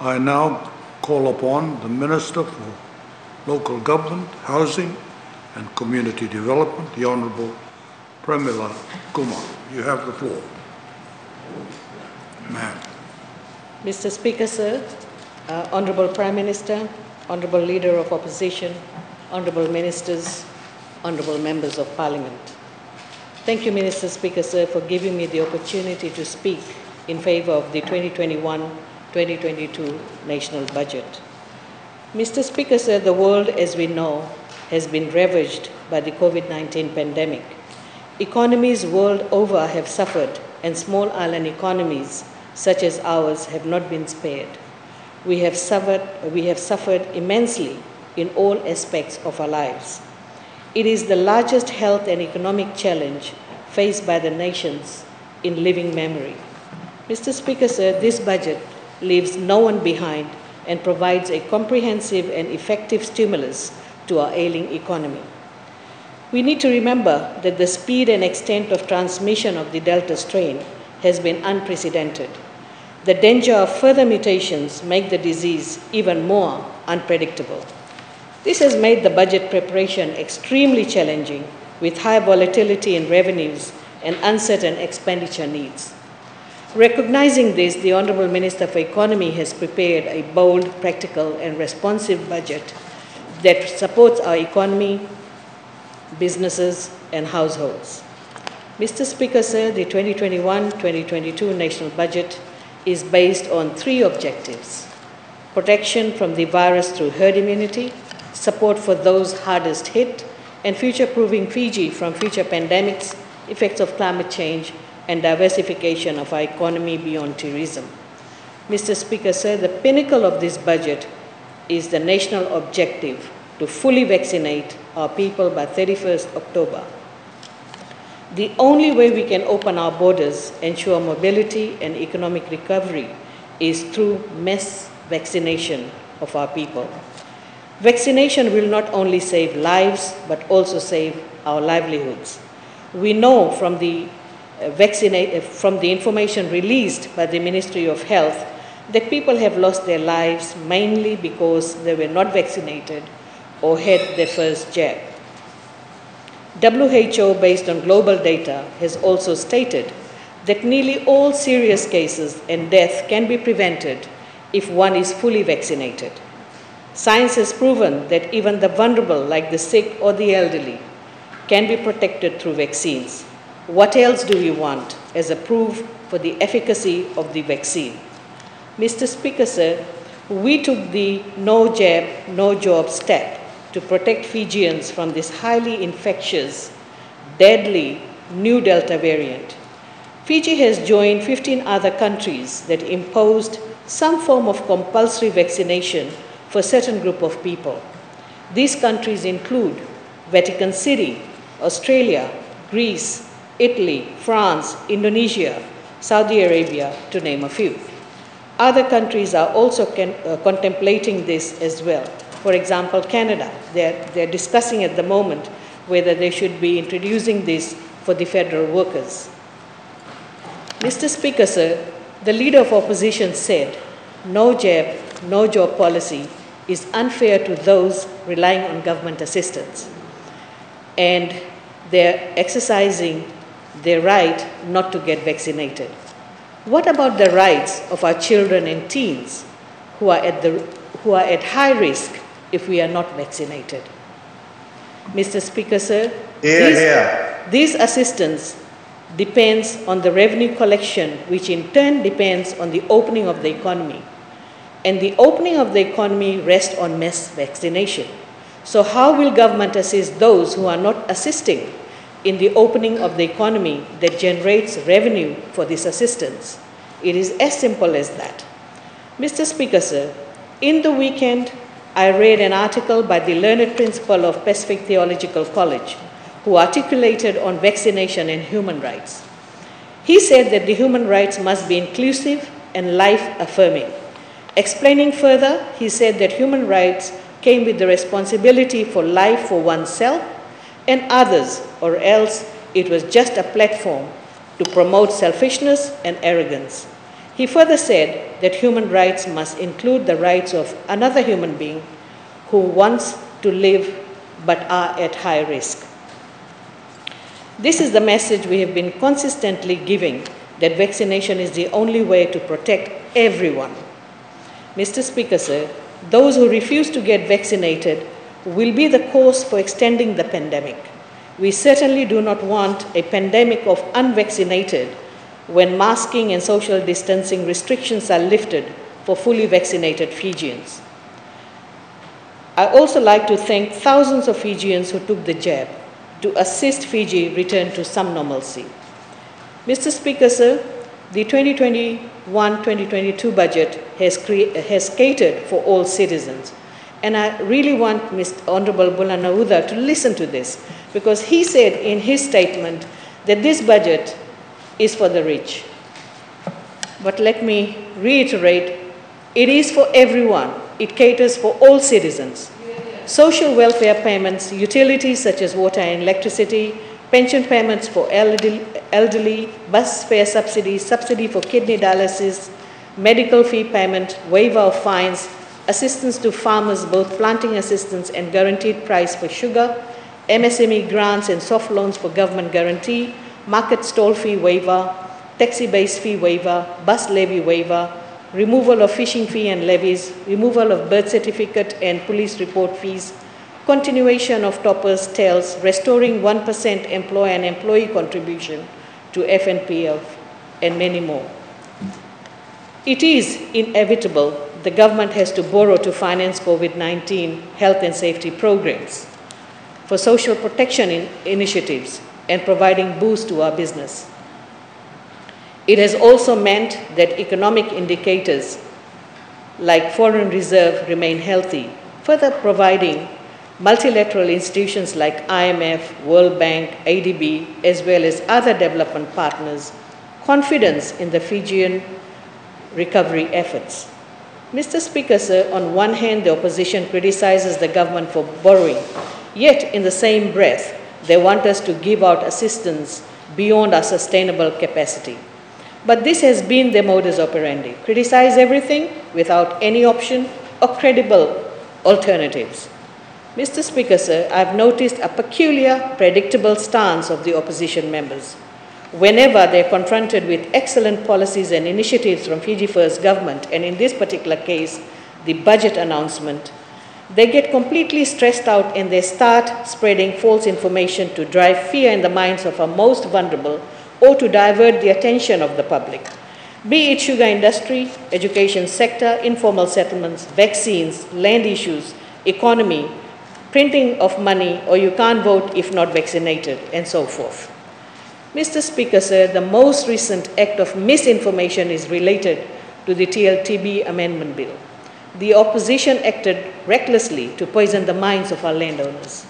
I now call upon the Minister for Local Government, Housing and Community Development, the Honourable Premila Kumar. You have the floor. Ma'am. Mr. Speaker, sir, Honourable Prime Minister, Honourable Leader of Opposition, Honourable Ministers, Honourable Members of Parliament. Thank you, Mr. Speaker, sir, for giving me the opportunity to speak in favour of the 2021-2022 national budget. Mr. Speaker, sir, the world, as we know, has been ravaged by the COVID-19 pandemic. Economies world over have suffered, and small island economies such as ours have not been spared. We have suffered immensely in all aspects of our lives. It is the largest health and economic challenge faced by the nations in living memory. Mr. Speaker, sir, this budget leaves no one behind and provides a comprehensive and effective stimulus to our ailing economy. We need to remember that the speed and extent of transmission of the Delta strain has been unprecedented. The danger of further mutations make the disease even more unpredictable. This has made the budget preparation extremely challenging, with high volatility in revenues and uncertain expenditure needs. Recognizing this, the Honourable Minister for Economy has prepared a bold, practical and responsive budget that supports our economy, businesses and households. Mr. Speaker, sir, the 2021-2022 national budget is based on three objectives: protection from the virus through herd immunity, support for those hardest hit, and future-proofing Fiji from future pandemics, effects of climate change, and diversification of our economy beyond tourism. Mr. Speaker, sir, the pinnacle of this budget is the national objective to fully vaccinate our people by 31st October. The only way we can open our borders, ensure mobility and economic recovery is through mass vaccination of our people. Vaccination will not only save lives, but also save our livelihoods. We know from the information released by the Ministry of Health that people have lost their lives mainly because they were not vaccinated or had their first jab. WHO, based on global data, has also stated that nearly all serious cases and death can be prevented if one is fully vaccinated. Science has proven that even the vulnerable, like the sick or the elderly, can be protected through vaccines. What else do we want as a proof for the efficacy of the vaccine? Mr. Speaker, sir, we took the no jab, no job step to protect Fijians from this highly infectious, deadly new Delta variant. Fiji has joined 15 other countries that imposed some form of compulsory vaccination for a certain group of people. These countries include Vatican City, Australia, Greece, Italy, France, Indonesia, Saudi Arabia, to name a few. Other countries are also contemplating this as well. For example, Canada, they're discussing at the moment whether they should be introducing this for the federal workers. Mr. Speaker, sir, the Leader of Opposition said, no jab, no job policy is unfair to those relying on government assistance, and they're exercising their right not to get vaccinated. What about the rights of our children and teens who are at high risk if we are not vaccinated? Mr. Speaker, sir, this assistance depends on the revenue collection, which in turn depends on the opening of the economy. And the opening of the economy rests on mass vaccination. So how will government assist those who are not assisting in the opening of the economy that generates revenue for this assistance? It is as simple as that. Mr. Speaker, sir, in the weekend, I read an article by the learned principal of Pacific Theological College, who articulated on vaccination and human rights. He said that the human rights must be inclusive and life-affirming. Explaining further, he said that human rights came with the responsibility for life for oneself and others, or else it was just a platform to promote selfishness and arrogance. He further said that human rights must include the rights of another human being who wants to live but are at high risk. This is the message we have been consistently giving, that vaccination is the only way to protect everyone. Mr. Speaker, sir, those who refuse to get vaccinated will be the cause for extending the pandemic. We certainly do not want a pandemic of unvaccinated when masking and social distancing restrictions are lifted for fully vaccinated Fijians. I also like to thank thousands of Fijians who took the jab to assist Fiji return to some normalcy. Mr. Speaker, sir, the 2021-2022 budget has catered for all citizens. And I really want Mr. Honorable Bulanauda to listen to this, because he said in his statement that this budget is for the rich. But let me reiterate, it is for everyone. It caters for all citizens. Social welfare payments, utilities such as water and electricity, pension payments for elderly, bus fare subsidy, subsidy for kidney dialysis, medical fee payment, waiver of fines, assistance to farmers, both planting assistance and guaranteed price for sugar, MSME grants and soft loans for government guarantee, market stall fee waiver, taxi-based fee waiver, bus levy waiver, removal of fishing fee and levies, removal of birth certificate and police report fees, continuation of toppers, tails, restoring 1% employer and employee contribution to FNPF, and many more. It is inevitable the government has to borrow to finance COVID-19 health and safety programs, for social protection initiatives, and providing boost to our business. It has also meant that economic indicators like foreign reserve remain healthy, further providing multilateral institutions like IMF, World Bank, ADB, as well as other development partners, confidence in the Fijian recovery efforts. Mr. Speaker, sir, on one hand, the opposition criticizes the government for borrowing, yet in the same breath, they want us to give out assistance beyond our sustainable capacity. But this has been their modus operandi: criticize everything without any option or credible alternatives. Mr. Speaker, sir, I've noticed a peculiar, predictable stance of the opposition members. Whenever they're confronted with excellent policies and initiatives from Fiji First government, and in this particular case, the budget announcement, they get completely stressed out and they start spreading false information to drive fear in the minds of our most vulnerable or to divert the attention of the public. Be it sugar industry, education sector, informal settlements, vaccines, land issues, economy, printing of money, or you can't vote if not vaccinated, and so forth. Mr. Speaker, sir, the most recent act of misinformation is related to the TLTB Amendment Bill. The opposition acted recklessly to poison the minds of our landowners.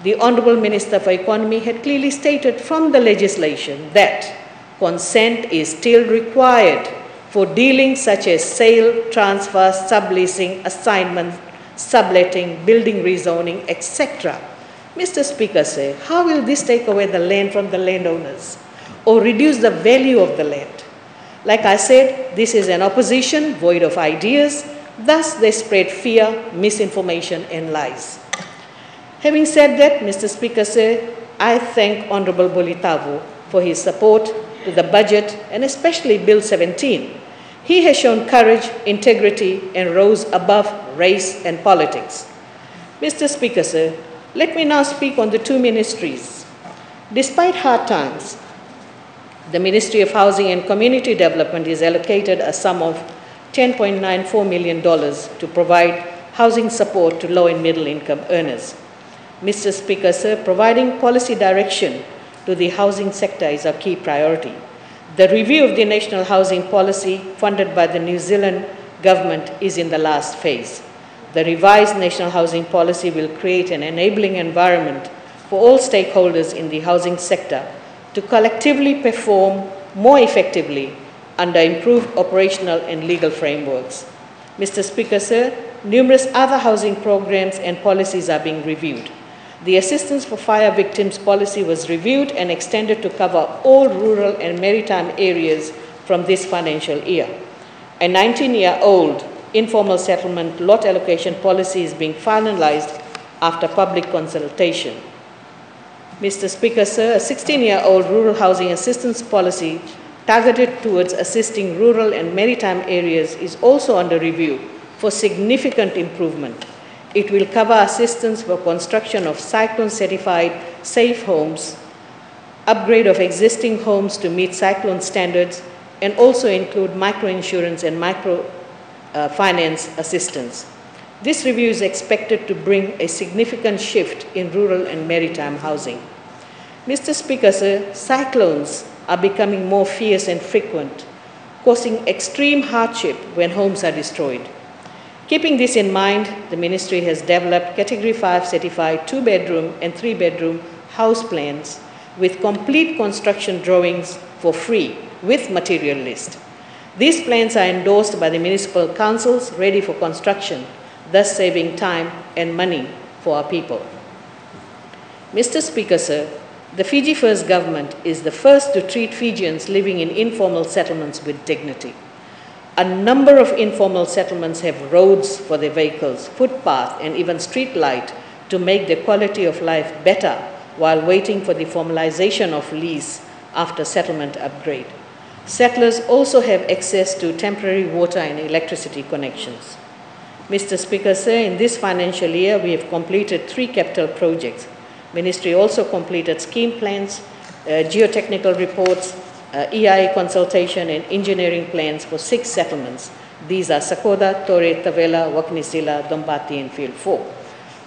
The Honourable Minister for Economy had clearly stated from the legislation that consent is still required for dealings such as sale, transfer, subleasing, assignment, subletting, building rezoning, etc. Mr. Speaker, sir, how will this take away the land from the landowners or reduce the value of the land? Like I said, this is an opposition void of ideas, thus they spread fear, misinformation and lies. Having said that, Mr. Speaker, sir, I thank Honourable Bolitavu for his support to the budget and especially Bill 17. He has shown courage, integrity and rose above race and politics. Mr. Speaker, sir, let me now speak on the two ministries. Despite hard times, the Ministry of Housing and Community Development is allocated a sum of $10.94 million to provide housing support to low and middle income earners. Mr. Speaker, sir, providing policy direction to the housing sector is our key priority. The review of the national housing policy funded by the New Zealand government is in the last phase. The revised national housing policy will create an enabling environment for all stakeholders in the housing sector to collectively perform more effectively under improved operational and legal frameworks. Mr. Speaker, sir, numerous other housing programs and policies are being reviewed. The Assistance for Fire Victims policy was reviewed and extended to cover all rural and maritime areas from this financial year. A 19-year-old informal settlement lot allocation policy is being finalized after public consultation. Mr. Speaker, sir, a 16-year-old rural housing assistance policy targeted towards assisting rural and maritime areas is also under review for significant improvement. It will cover assistance for construction of cyclone-certified safe homes, upgrade of existing homes to meet cyclone standards, and also include microinsurance and microfinance assistance. This review is expected to bring a significant shift in rural and maritime housing. Mr. Speaker, sir, cyclones are becoming more fierce and frequent, causing extreme hardship when homes are destroyed. Keeping this in mind, the Ministry has developed Category 5 certified 2-bedroom and 3-bedroom house plans with complete construction drawings for free with material list. These plans are endorsed by the municipal councils ready for construction, thus saving time and money for our people. Mr. Speaker, sir, the Fiji First government is the first to treat Fijians living in informal settlements with dignity. A number of informal settlements have roads for their vehicles, footpath, and even street light to make their quality of life better while waiting for the formalization of lease after settlement upgrade. Settlers also have access to temporary water and electricity connections. Mr. Speaker, sir, in this financial year, we have completed 3 capital projects. Ministry also completed scheme plans, geotechnical reports, EIA consultation and engineering plans for 6 settlements. These are Sakoda, Tore, Tavela, Waknisila, Dombati, and Field 4.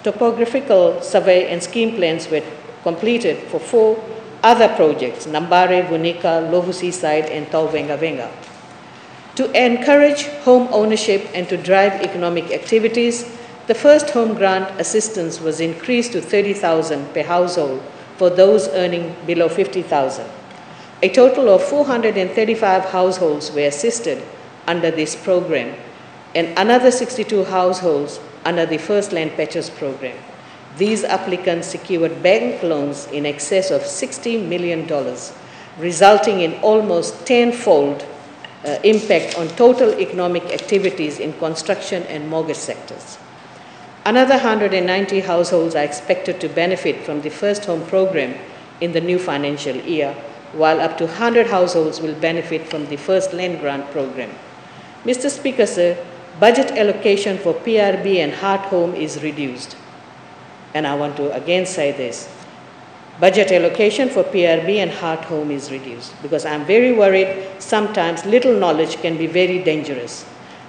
Topographical survey and scheme plans were completed for 4 other projects, Nambare, Vunika, Lovu Seaside, and Tau Venga Venga. To encourage home ownership and to drive economic activities, the first home grant assistance was increased to 30,000 per household for those earning below 50,000. A total of 435 households were assisted under this program and another 62 households under the First Land Purchase program. These applicants secured bank loans in excess of $60 million, resulting in almost 10-fold impact on total economic activities in construction and mortgage sectors. Another 190 households are expected to benefit from the First Home program in the new financial year, while up to 100 households will benefit from the First Land Grant program. Mr. Speaker, sir, budget allocation for PRB and Heart Home is reduced. And I want to again say this. Budget allocation for PRB and Heart Home is reduced because I'm very worried sometimes little knowledge can be very dangerous.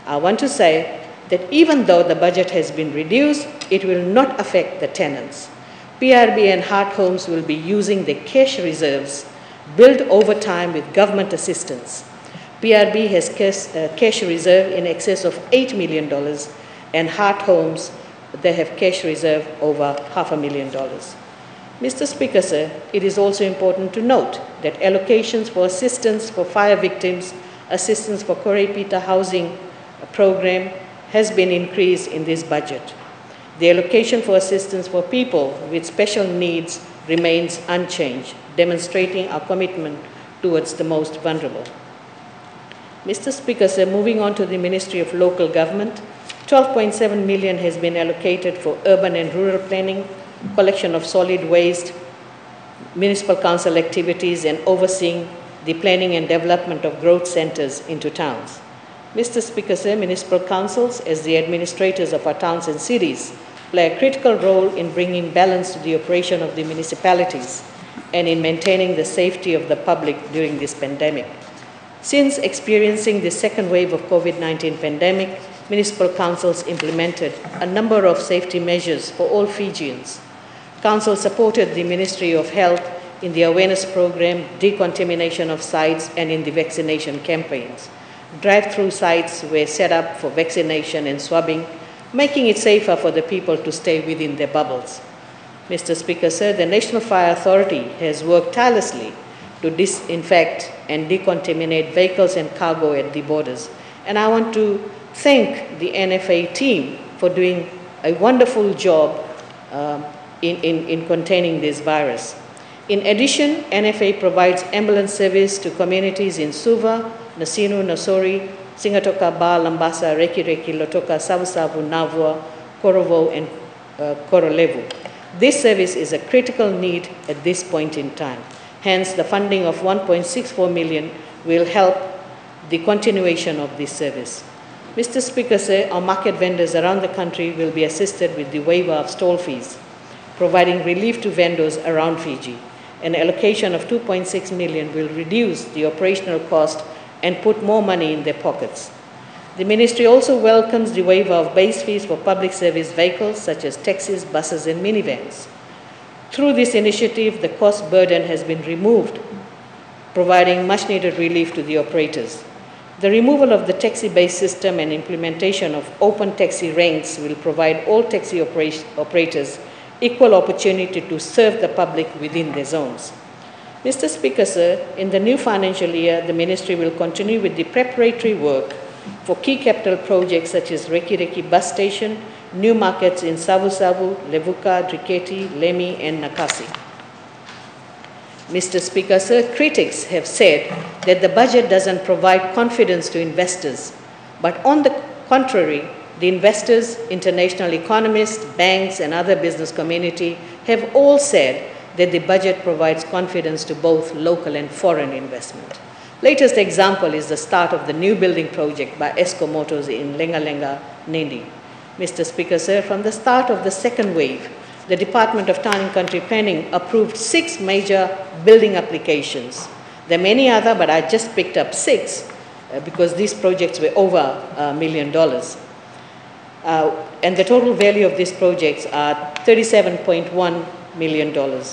I want to say that even though the budget has been reduced, it will not affect the tenants. PRB and Heart Homes will be using the cash reserves built over time with government assistance. PRB has cash reserve in excess of $8 million, and Heart Homes, they have cash reserve over $500,000. Mr. Speaker, sir, it is also important to note that allocations for assistance for fire victims, assistance for Korepita housing program has been increased in this budget. The allocation for assistance for people with special needs remains unchanged, demonstrating our commitment towards the most vulnerable. Mr. Speaker, sir, moving on to the Ministry of Local Government, 12.7 million has been allocated for urban and rural planning, collection of solid waste, municipal council activities, and overseeing the planning and development of growth centers into towns. Mr. Speaker, sir, municipal councils, as the administrators of our towns and cities, play a critical role in bringing balance to the operation of the municipalities and in maintaining the safety of the public during this pandemic. Since experiencing the second wave of COVID-19 pandemic, municipal councils implemented a number of safety measures for all Fijians. Council supported the Ministry of Health in the awareness program, decontamination of sites, and in the vaccination campaigns. Drive-through sites were set up for vaccination and swabbing, making it safer for the people to stay within their bubbles. Mr. Speaker, sir, the National Fire Authority has worked tirelessly to disinfect and decontaminate vehicles and cargo at the borders. And I want to thank the NFA team for doing a wonderful job in containing this virus. In addition, NFA provides ambulance service to communities in Suva, Nasinu, Nosori, Singatoka, Ba, Lambasa, Reki Reki, Lotoka, Savu Savu, Navua, Korovo, and Korolevu. This service is a critical need at this point in time. Hence, the funding of 1.64 million will help the continuation of this service. Mr. Speaker, sir, our market vendors around the country will be assisted with the waiver of stall fees, providing relief to vendors around Fiji. An allocation of 2.6 million will reduce the operational cost and put more money in their pockets. The Ministry also welcomes the waiver of base fees for public service vehicles such as taxis, buses, and minivans. Through this initiative, the cost burden has been removed, providing much-needed relief to the operators. The removal of the taxi-based system and implementation of open taxi ranks will provide all taxi operators equal opportunity to serve the public within their zones. Mr. Speaker, sir, in the new financial year, the Ministry will continue with the preparatory work for key capital projects such as Reki Reki Bus Station, new markets in Savu Savu, Levuka, Driketi, Lemi, and Nakasi. Mr. Speaker, sir, critics have said that the budget doesn't provide confidence to investors, but on the contrary, the investors, international economists, banks, and other business community have all said that the budget provides confidence to both local and foreign investment. Latest example is the start of the new building project by Esco Motors in Lenga Lenga, Nindi. Mr. Speaker, sir, from the start of the second wave, the Department of Town and Country Planning approved 6 major building applications. There are many other, but I just picked up 6 because these projects were over $1 million. And the total value of these projects are $37.1 million.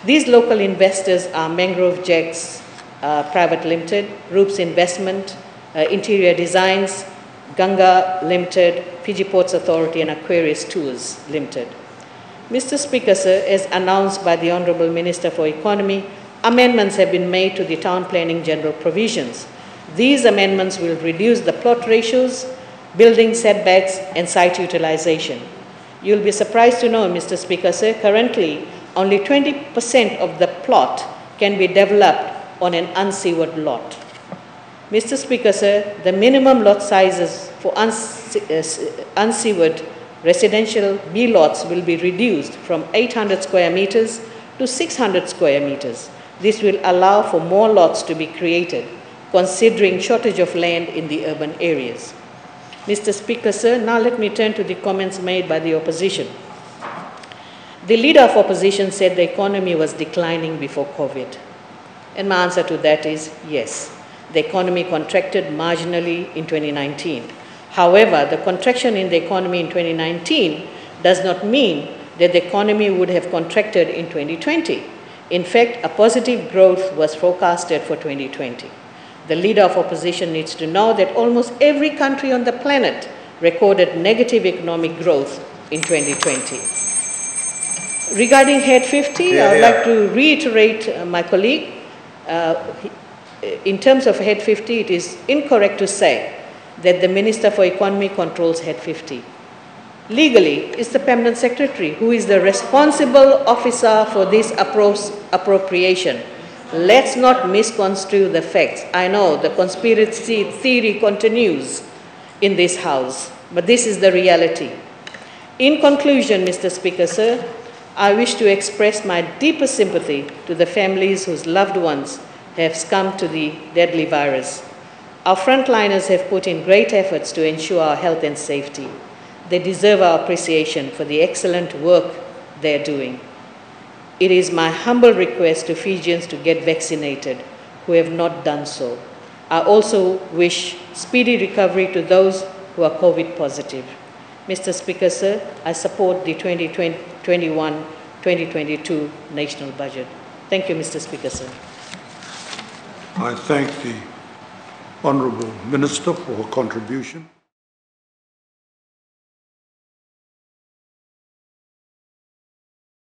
These local investors are Mangrove Jacks Private Limited, Roops Investment, Interior Designs, Ganga Limited, Fiji Ports Authority, and Aquarius Tours Limited. Mr. Speaker, sir, as announced by the Honourable Minister for Economy, amendments have been made to the town planning general provisions. These amendments will reduce the plot ratios, building setbacks, and site utilization. You'll be surprised to know, Mr. Speaker, sir, currently only 20% of the plot can be developed on an unsewered lot. Mr. Speaker, sir, the minimum lot sizes for unsewered residential B lots will be reduced from 800 square meters to 600 square meters. This will allow for more lots to be created, considering shortage of land in the urban areas. Mr. Speaker, sir, now let me turn to the comments made by the opposition. The leader of opposition said the economy was declining before COVID. And my answer to that is yes. The economy contracted marginally in 2019. However, the contraction in the economy in 2019 does not mean that the economy would have contracted in 2020. In fact, a positive growth was forecasted for 2020. The leader of opposition needs to know that almost every country on the planet recorded negative economic growth in 2020. Regarding Head 50, I would like to reiterate my colleague. In terms of Head 50, it is incorrect to say that the Minister for Economy controls Head 50. Legally, it's the Permanent Secretary who is the responsible officer for this appropriation. Let's not misconstrue the facts. I know the conspiracy theory continues in this House, but this is the reality. In conclusion, Mr. Speaker, sir, I wish to express my deepest sympathy to the families whose loved ones have succumbed to the deadly virus. Our frontliners have put in great efforts to ensure our health and safety. They deserve our appreciation for the excellent work they're doing. It is my humble request to Fijians to get vaccinated who have not done so. I also wish speedy recovery to those who are COVID positive. Mr. Speaker, sir, I support the 2021-2022 national budget. Thank you, Mr. Speaker, sir. I thank the Honourable Minister for her contribution.